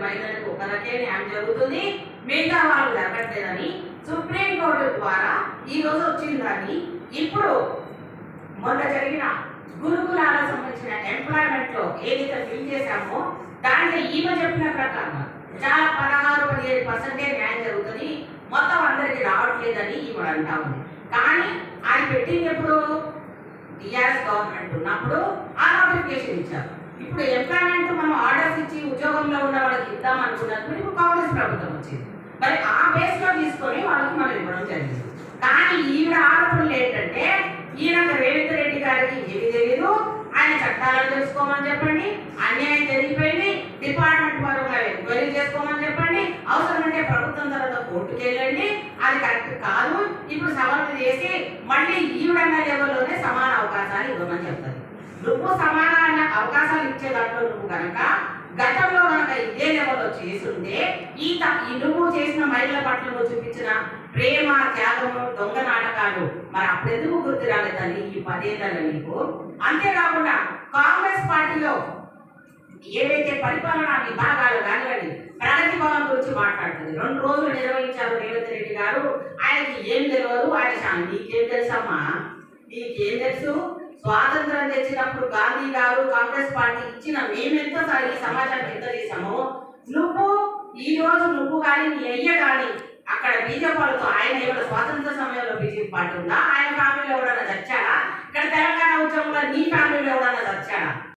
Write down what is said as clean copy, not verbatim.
మహిళలకు ఒకరికే న్యాయం జరుగుతుంది, మిగతా వాళ్ళు జరగట్లేదని సుప్రీంకోర్టు ద్వారా ఈ రోజు వచ్చిందని ఇప్పుడు మొన్న జరిగిన గురుకులాలకు సంబంధించిన ఎంప్లాయ్మెంట్ లో ఏదైతే ఫిల్ చేశామో దాంట్లో ఈమె చెప్పిన ప్రకారం చాలా 16-17% న్యాయం జరుగుతుంది, మొత్తం అందరికి రావట్లేదని ఈమె అంటా ఉంది. కానీ ఆయన పెట్టింది ఎప్పుడు టీఆర్ఎస్ గవర్నమెంట్ ఉన్నప్పుడు ఆ నోటిఫికేషన్ ఇచ్చారు. ఇప్పుడు ఎంప్లాయ్మెంట్ మనం ఆర్డర్స్ ఇచ్చి ఉద్యోగంలో ఉన్న వాళ్ళకి ఇద్దాం అనుకున్నప్పుడు ఇప్పుడు కాంగ్రెస్ ప్రభుత్వం వచ్చింది. మరి ఆ బేస్ లో తీసుకొని వాళ్ళకి మనం ఇవ్వడం జరిగింది. కానీ ఈవిడ ఆరోపణలు ఏంటంటే ఈయన రేవంత్ రెడ్డి గారికి ఏమి తెలియదు, ఆయన చట్టాలను తెలుసుకోమని చెప్పండి, అన్యాయం జరిగిపోయింది, డిపార్ట్మెంట్ వారు ఎంక్వైరీ చేసుకోమని చెప్పండి, అవసరమంటే ప్రభుత్వం తర్వాత కోర్టుకు వెళ్ళండి, అది కరెక్ట్ కాదు, ఇప్పుడు సవరణ చేసి మళ్ళీ ఈవిడన్న లెవెల్లోనే సమాన అవకాశాలు ఇవ్వమని చెప్తారు. నువ్వు సమాన అవకాశాలు ఇచ్చే దాంట్లో నువ్వు కనుక గతంలో కనుక ఇదే లెవెల్లో చేస్తుంటే ఈ నువ్వు చేసిన మహిళల పట్ల నువ్వు చూపించిన ప్రేమ, త్యాగము, దొంగ నాటకాలు మరి అప్పుడెందుకు గుర్తు రాలేదని ఈ 10 ఏళ్లలో నీకు. అంతేకాకుండా కాంగ్రెస్ పార్టీలో ఏవైతే పరిపాలనా విభాగాలు కానివ్వండి, ప్రగతి భవన్ గురించి మాట్లాడుతుంది. 2 రోజులు నిర్వహించారు రేవంత్ రెడ్డి గారు. ఆయనకి ఏం తెలియదు, ఆయన నీకేం తెలుసమ్మా, నీకేం తెలుసు? స్వాతంత్రం తెచ్చినప్పుడు గాంధీ గారు కాంగ్రెస్ పార్టీ ఇచ్చిన మేమెంత ఈ సమాజానికి ఎంత చేశామో నువ్వు ఈ రోజు నువ్వు కానీ నీ అయ్య కానీ అక్కడ బీజేపీ వాళ్ళతో ఆయన ఏమైనా స్వాతంత్ర సమయంలో బీజేపీ పార్టీ ఉందా? ఆయన ఫ్యామిలీలో ఎవడన్నా చచ్చాడా? ఇక్కడ తెలంగాణ ఉద్యమంలో నీ ఫ్యామిలీలో ఎవడన్నా చచ్చాడా?